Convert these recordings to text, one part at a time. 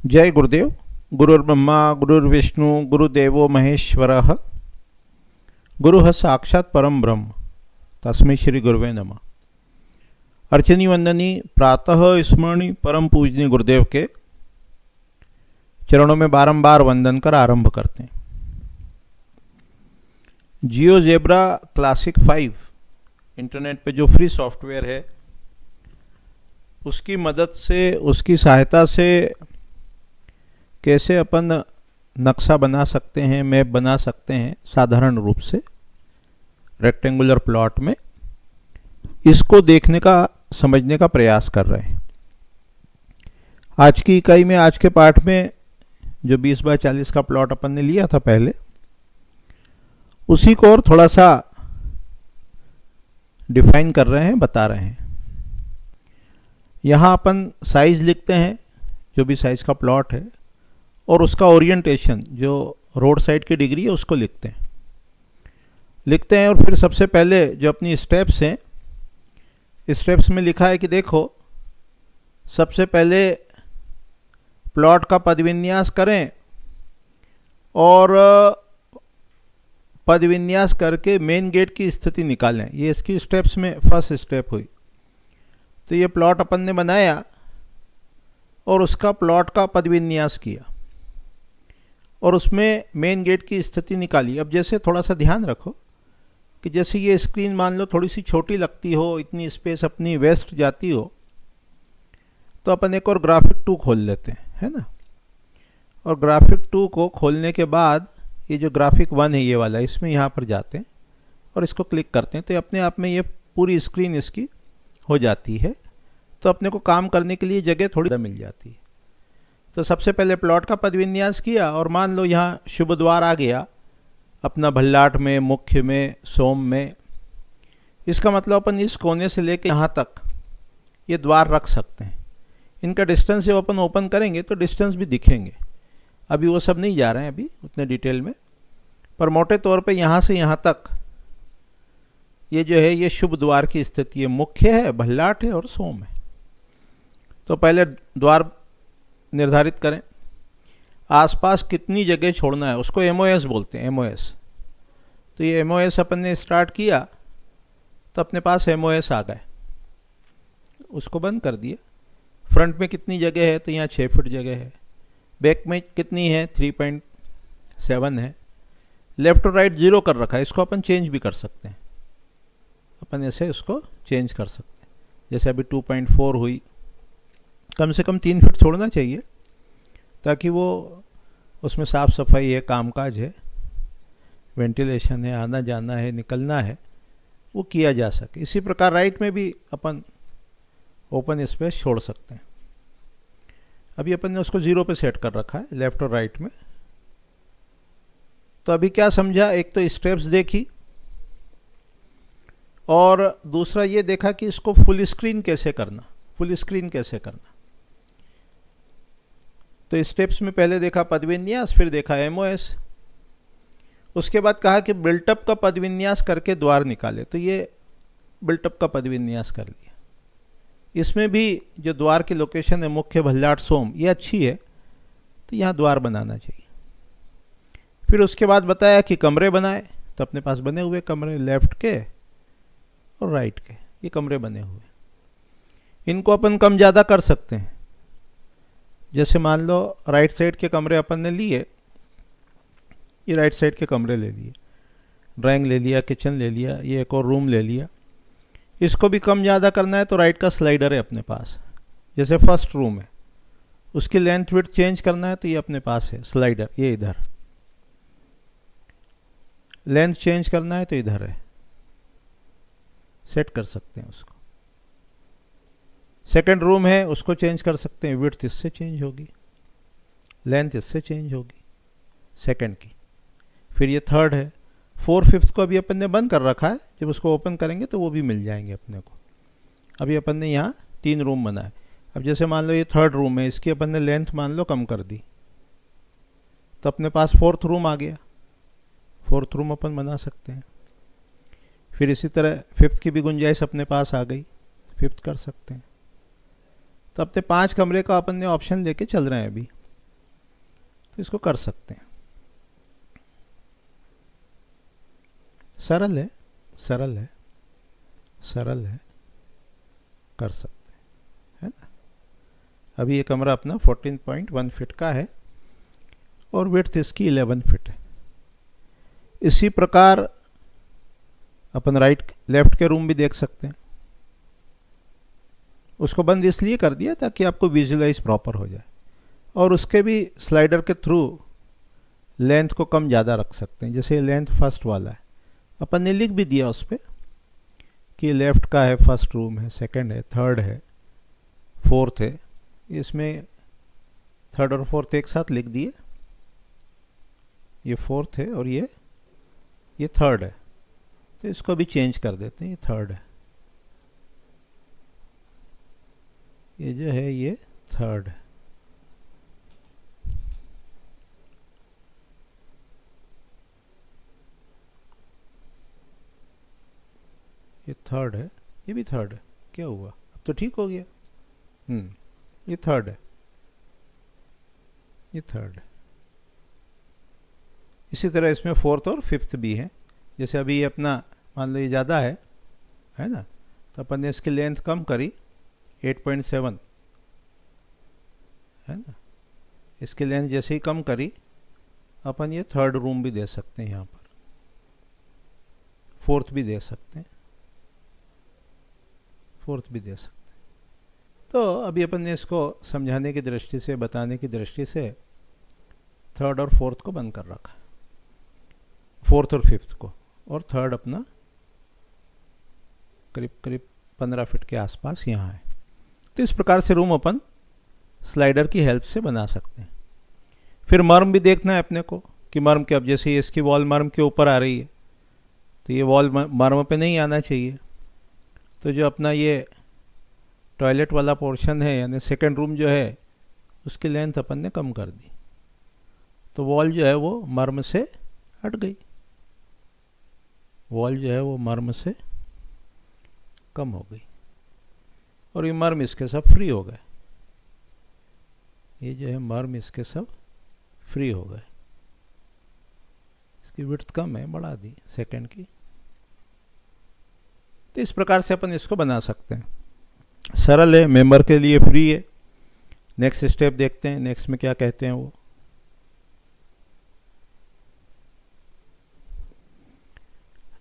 जय गुरुदेव। गुरुर्ब्रह्मा गुरुर्विष्णु गुरुदेवो महेश्वरः। गुरुः साक्षात् परम ब्रह्म तस्मै श्री गुरुवे नमः। अर्चनी वंदनी प्रातः स्मरणी परम पूजनीय गुरुदेव के चरणों में बारंबार वंदन कर आरंभ करते हैं। जियोजेब्रा क्लासिक 5 इंटरनेट पे जो फ्री सॉफ्टवेयर है उसकी मदद से, उसकी सहायता से कैसे अपन नक्शा बना सकते हैं, मैप बना सकते हैं साधारण रूप से रेक्टेंगुलर प्लॉट में, इसको देखने का, समझने का प्रयास कर रहे हैं। आज की इकाई में, आज के पाठ में जो 20 बाय 40 का प्लॉट अपन ने लिया था पहले, उसी को और थोड़ा सा डिफाइन कर रहे हैं, बता रहे हैं। यहाँ अपन साइज लिखते हैं, जो भी साइज का प्लॉट है, और उसका ओरिएंटेशन जो रोड साइड की डिग्री है उसको लिखते हैं। और फिर सबसे पहले जो अपनी स्टेप्स हैं, स्टेप्स में लिखा है कि देखो, सबसे पहले प्लॉट का पदविन्यास करें और पदविन्यास करके मेन गेट की स्थिति निकालें। ये इसकी स्टेप्स में फर्स्ट स्टेप हुई। तो ये प्लॉट अपन ने बनाया और उसका प्लॉट का पदविन्यास किया और उसमें मेन गेट की स्थिति निकाली। अब जैसे थोड़ा सा ध्यान रखो कि जैसे ये स्क्रीन मान लो थोड़ी सी छोटी लगती हो, इतनी स्पेस अपनी वेस्ट जाती हो, तो अपन एक और ग्राफिक 2 खोल लेते हैं, है ना। और ग्राफिक 2 को खोलने के बाद ये जो ग्राफिक 1 है ये वाला, इसमें यहाँ पर जाते हैं और इसको क्लिक करते हैं तो अपने आप में ये पूरी स्क्रीन इसकी हो जाती है। तो अपने को काम करने के लिए जगह थोड़ी मिल जाती है। तो सबसे पहले प्लॉट का पदविन्यास किया और मान लो यहाँ शुभ द्वार आ गया अपना भल्लाट में, मुख्य में, सोम में। इसका मतलब अपन इस कोने से लेकर यहाँ तक ये द्वार रख सकते हैं। इनका डिस्टेंस जब अपन ओपन करेंगे तो डिस्टेंस भी दिखेंगे। अभी वो सब नहीं जा रहे हैं अभी उतने डिटेल में, पर मोटे तौर पे यहाँ से यहाँ तक ये जो है ये शुभ द्वार की स्थिति है। मुख्य है, भल्लाट है और सोम है। तो पहले द्वार निर्धारित करें। आसपास कितनी जगह छोड़ना है उसको एमओएस बोलते हैं, एमओएस। तो ये एमओएस अपन ने स्टार्ट किया तो अपने पास एमओएस आ गए, उसको बंद कर दिया। फ्रंट में कितनी जगह है तो यहाँ 6 फीट जगह है। बैक में कितनी है 3.7 है। लेफ्ट और राइट 0 कर रखा है, इसको अपन चेंज भी कर सकते हैं। अपन ऐसे इसको चेंज कर सकते हैं। जैसे अभी 2.4 हुई, कम से कम 3 फीट छोड़ना चाहिए ताकि वो उसमें साफ़ सफाई है, कामकाज है, वेंटिलेशन है, आना जाना है, निकलना है, वो किया जा सके। इसी प्रकार राइट में भी अपन ओपन स्पेस छोड़ सकते हैं। अभी अपन ने उसको 0 पे सेट कर रखा है, लेफ्ट और राइट में। तो अभी क्या समझा, एक तो स्टेप्स देखी और दूसरा ये देखा कि इसको फुल स्क्रीन कैसे करना, फुल स्क्रीन कैसे करना। तो स्टेप्स में पहले देखा पदविन्यास, फिर देखा एमओएस। उसके बाद कहा कि बिल्टअप का पदविन्यास करके द्वार निकाले। तो ये बिल्टअप का पदविन्यास कर लिया। इसमें भी जो द्वार की लोकेशन है, मुख्य, भल्लाट, सोम, ये अच्छी है तो यहाँ द्वार बनाना चाहिए। फिर उसके बाद बताया कि कमरे बनाए। तो अपने पास बने हुए कमरे लेफ्ट के और राइट के, ये कमरे बने हुए। इनको अपन कम ज़्यादा कर सकते हैं। जैसे मान लो राइट साइड के कमरे अपन ने लिए, ये राइट साइड के कमरे ले लिए, ड्राइंग ले लिया, किचन ले लिया, ये एक और रूम ले लिया। इसको भी कम ज़्यादा करना है तो राइट का स्लाइडर है अपने पास। जैसे फर्स्ट रूम है, उसकी लेंथ विड्थ चेंज करना है तो ये अपने पास है स्लाइडर, ये इधर। लेंथ चेंज करना है तो इधर है, सेट कर सकते हैं उसको। सेकंड रूम है, उसको चेंज कर सकते हैं। विड्थ इससे चेंज होगी, लेंथ इससे चेंज होगी सेकंड की। फिर ये थर्ड है। 4, 5 को अभी अपन ने बंद कर रखा है, जब उसको ओपन करेंगे तो वो भी मिल जाएंगे अपने को। अभी अपन ने यहाँ 3 रूम बनाए। अब जैसे मान लो ये थर्ड रूम है, इसकी अपन ने लेंथ मान लो कम कर दी तो अपने पास 4th रूम आ गया। 4th रूम अपन बना सकते हैं। फिर इसी तरह 5th की भी गुंजाइश अपने पास आ गई, 5th कर सकते हैं। तो अपने 5 कमरे का अपन ने ऑप्शन लेके चल रहे हैं अभी। तो इसको कर सकते हैं। सरल है, सरल है, सरल है, कर सकते हैं, है ना। अभी ये कमरा अपना 14.1 फीट का है और विड्थ इसकी 11 फीट है। इसी प्रकार अपन राइट लेफ्ट के रूम भी देख सकते हैं। उसको बंद इसलिए कर दिया ताकि आपको विजुअलाइज प्रॉपर हो जाए, और उसके भी स्लाइडर के थ्रू लेंथ को कम ज़्यादा रख सकते हैं। जैसे लेंथ फर्स्ट वाला है, अपन ने लिख भी दिया उस पर कि लेफ्ट का है, फर्स्ट रूम है, सेकंड है, थर्ड है, फोर्थ है। इसमें थर्ड और फोर्थ एक साथ लिख दिए, ये फोर्थ है और ये थर्ड है। तो इसको भी चेंज कर देते हैं, ये थर्ड है, ये जो है ये थर्ड है। ये थर्ड है, ये भी थर्ड है। क्या हुआ, अब तो ठीक हो गया। ये थर्ड है, ये थर्ड है। इसी तरह इसमें फोर्थ और फिफ्थ भी है। जैसे अभी ये अपना मान लो ये ज़्यादा है ना, तो अपन ने इसकी लेंथ कम करी 8.7, है ना। इसकी लेंथ जैसे ही कम करी, अपन ये थर्ड रूम भी दे सकते हैं यहाँ पर, फोर्थ भी दे सकते हैं, फोर्थ भी दे सकते हैं। तो अभी अपन ने इसको समझाने की दृष्टि से, बताने की दृष्टि से थर्ड और फोर्थ को बंद कर रखा, फोर्थ और फिफ्थ को, और थर्ड अपना करीब करीब 15 फीट के आसपास यहाँ है। तो इस प्रकार से रूम अपन स्लाइडर की हेल्प से बना सकते हैं। फिर मर्म भी देखना है अपने को कि मर्म के, अब जैसे इसकी वॉल मर्म के ऊपर आ रही है तो ये वॉल मर्म पे नहीं आना चाहिए। तो जो अपना ये टॉयलेट वाला पोर्शन है, यानी सेकंड रूम जो है, उसकी लेंथ अपन ने कम कर दी, तो वॉल जो है वो मर्म से हट गई, वॉल जो है वो मर्म से कम हो गई, और ये मर्म इसके सब फ्री हो गए। ये जो है मर्म इसके सब फ्री हो गए। इसकी विड्थ कम है, बढ़ा दी सेकंड की। तो इस प्रकार से अपन इसको बना सकते हैं। सरल है, मेंबर के लिए फ्री है। नेक्स्ट स्टेप देखते हैं, नेक्स्ट में क्या कहते हैं वो।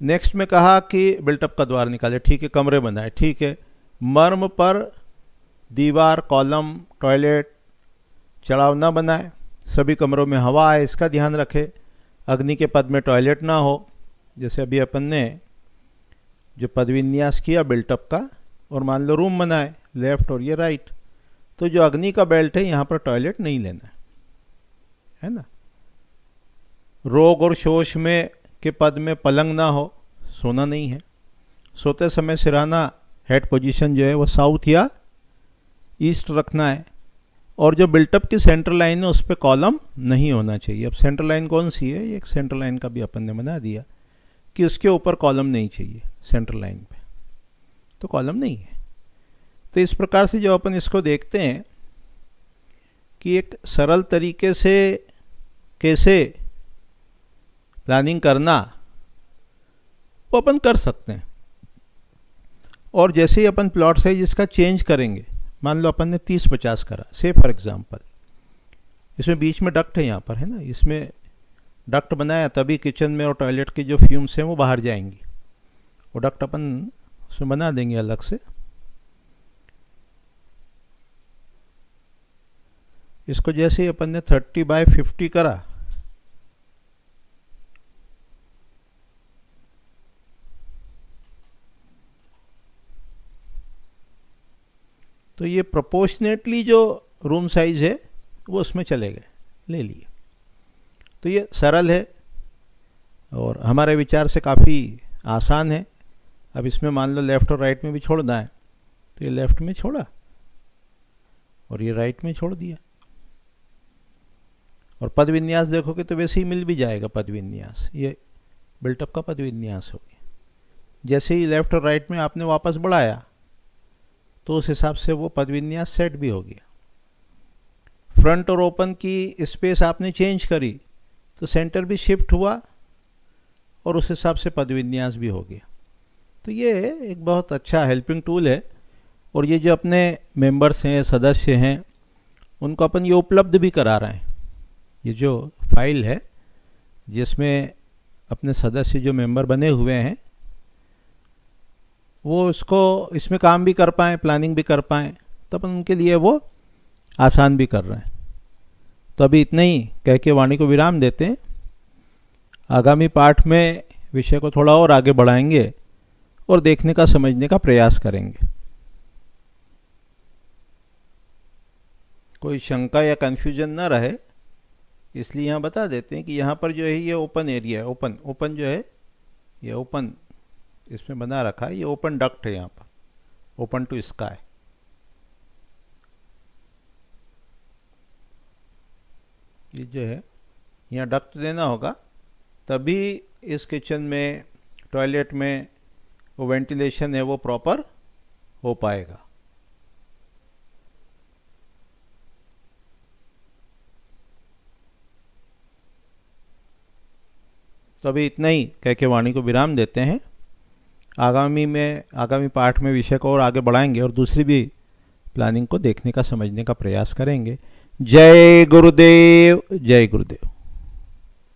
नेक्स्ट में कहा कि बिल्टअप का द्वार निकाले, ठीक है, कमरे बनाए, ठीक है। मर्म पर दीवार, कॉलम, टॉयलेट चढ़ाव ना बनाए, सभी कमरों में हवा आए, इसका ध्यान रखे। अग्नि के पद में टॉयलेट ना हो। जैसे अभी अपन ने जो पदविन्यास किया बिल्टअप का, और मान लो रूम बनाए लेफ्ट और ये राइट, तो जो अग्नि का बेल्ट है यहाँ पर टॉयलेट नहीं लेना है ना। रोग और शोष में के पद में पलंग ना हो, सोना नहीं है। सोते समय सिरहाना हेड पोजीशन जो है वो साउथ या ईस्ट रखना है। और जो बिल्टअप की सेंट्रल लाइन है उस पर कॉलम नहीं होना चाहिए। अब सेंट्रल लाइन कौन सी है, ये एक सेंट्रल लाइन का भी अपन ने बना दिया कि उसके ऊपर कॉलम नहीं चाहिए सेंट्रल लाइन पे, तो कॉलम नहीं है। तो इस प्रकार से जो अपन इसको देखते हैं कि एक सरल तरीके से कैसे प्लानिंग करना, वो अपन कर सकते हैं। और जैसे ही अपन प्लॉट साइज इसका चेंज करेंगे, मान लो अपन ने 30-50 करा, से फॉर एग्जांपल, इसमें बीच में डक्ट है यहाँ पर, है ना, इसमें डक्ट बनाया, तभी किचन में और टॉयलेट की जो फ्यूम्स हैं वो बाहर जाएंगी। वो डक्ट अपन उसमें बना देंगे अलग से। इसको जैसे ही अपन ने 30/50 करा, तो ये प्रोपोर्शनेटली जो रूम साइज है वो उसमें चले गए, ले लिए। तो ये सरल है और हमारे विचार से काफ़ी आसान है। अब इसमें मान लो लेफ़्ट और राइट में भी छोड़ना है, तो ये लेफ़्ट में छोड़ा और ये राइट में छोड़ दिया। और पद विन्यास देखोगे तो वैसे ही मिल भी जाएगा पद विन्यास, ये बिल्टअप का पद विन्यास हो गया। जैसे ही लेफ़्ट और राइट में आपने वापस बढ़ाया तो उस हिसाब से वो पद विन्यास सेट भी हो गया। फ्रंट और ओपन की स्पेस आपने चेंज करी तो सेंटर भी शिफ्ट हुआ और उस हिसाब से पदविन्यास भी हो गया। तो ये एक बहुत अच्छा हेल्पिंग टूल है और ये जो अपने मेंबर्स हैं, सदस्य हैं, उनको अपन ये उपलब्ध भी करा रहे हैं। ये जो फाइल है जिसमें अपने सदस्य जो मेंबर बने हुए हैं वो इसमें काम भी कर पाएँ, प्लानिंग भी कर पाएँ, तो अपन उनके लिए वो आसान भी कर रहे हैं। तो अभी इतना ही कह के वाणी को विराम देते हैं। आगामी पाठ में विषय को थोड़ा और आगे बढ़ाएंगे और देखने का, समझने का प्रयास करेंगे। कोई शंका या कन्फ्यूजन ना रहे इसलिए यहाँ बता देते हैं कि यहाँ पर जो है ये ओपन एरिया है। ओपन जो है ये ओपन इसमें बना रखा है, ये ओपन डक्ट है यहाँ पर, ओपन टू स्काई। ये जो है यहाँ डक्ट देना होगा तभी इस किचन में, टॉयलेट में वो वेंटिलेशन है वो प्रॉपर हो पाएगा। तो अभी इतना ही कह के वाणी को विराम देते हैं। आगामी पाठ में विषय को और आगे बढ़ाएंगे और दूसरी भी प्लानिंग को देखने का, समझने का प्रयास करेंगे। जय गुरुदेव, जय गुरुदेव।